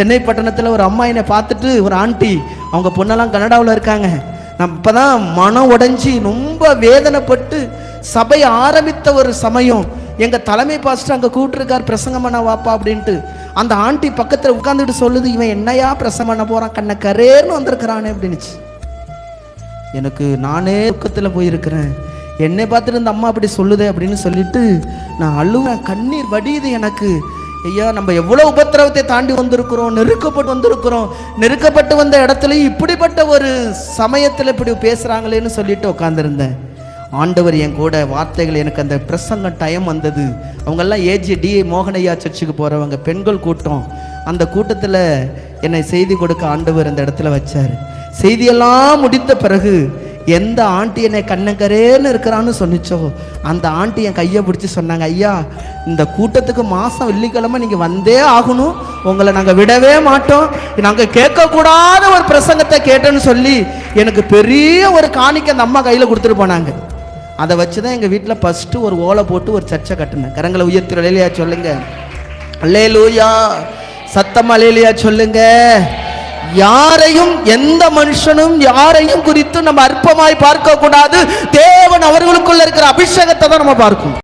சென்னை பட்டணத்தில் ஒரு அம்மா என்னை பார்த்துட்டு, ஒரு ஆண்டி, அவங்க பொண்ணெல்லாம் கனடாவில் இருக்காங்க. நான் இப்போ தான் மனம் உடைஞ்சி ரொம்ப வேதனைப்பட்டு சபை ஆரம்பித்த ஒரு சமயம் எங்கள் தலைமை பாஸ்டர் அங்கே கூப்பிட்டுருக்கார், பிரசங்கம் பண்ண வாப்பா அப்படின்ட்டு. அந்த ஆண்டி பக்கத்தில் உட்காந்துட்டு சொல்லுது, இவன் என்னையா பிரசங்கம் பண்ண போகிறான், கண்ணை கரேர்னு வந்திருக்கிறானே அப்படின்னுச்சு. எனக்கு நானே துக்கத்தில் போயிருக்கிறேன். என்னை பார்த்துட்டு இந்த அம்மா அப்படி சொல்லுதே அப்படின்னு சொல்லிட்டு நான் அழுவேன், கண்ணீர் வடியுது எனக்கு. ஐயா, நம்ம எவ்வளோ உபத்திரவத்தை தாண்டி வந்திருக்கிறோம், நெருக்கப்பட்டு வந்திருக்கிறோம். நெருக்கப்பட்டு வந்த இடத்துலையும் இப்படிப்பட்ட ஒரு சமயத்தில் இப்படி பேசுகிறாங்களேன்னு சொல்லிட்டு உட்காந்துருந்தேன். ஆண்டவர் என் கூட வார்த்தைகள், எனக்கு அந்த பிரசங்கம் டைம் வந்தது. அவங்கெல்லாம் டி மோகனையா சர்ச்சுக்கு போகிறவங்க, பெண்கள் கூட்டம். அந்த கூட்டத்தில் என்னை செய்தி கொடுக்க ஆண்டவர் அந்த இடத்துல வச்சார். செய்தியெல்லாம் முடித்த பிறகு எந்த ஆண்டி என்னை கண்ணங்கரேன்னு இருக்கிறான்னு சொன்னிச்சோ அந்த ஆண்டி என் கையை பிடிச்சி சொன்னாங்க, ஐயா, இந்த கூட்டத்துக்கு மாதம் வெள்ளிக்கிழமை நீங்கள் வந்தே ஆகணும், உங்களை நாங்கள் விடவே மாட்டோம், நாங்கள் கேட்கக்கூடாத ஒரு பிரசங்கத்தை கேட்டேன்னு சொல்லி எனக்கு பெரிய ஒரு காணிக்கை அந்த அம்மா கையில் கொடுத்துட்டு போனாங்க. அதை வச்சு தான் எங்கள் வீட்டில் ஃபஸ்ட்டு ஒரு ஓலை போட்டு ஒரு சர்ச்சை கட்டினேன். கரங்களை உயர்த்தி அல்லேலூயா சொல்லுங்க, அல்லேலூயா, சத்தம் அல்லேலூயா சொல்லுங்க. யாரையும், எந்த மனுஷனும் யாரையும் குறித்து நம்ம அற்பமாய் பார்க்க கூடாது. தேவன் அவர்களுக்குள்ள இருக்கிற அபிஷேகத்தை தான் நம்ம பார்க்கணும்.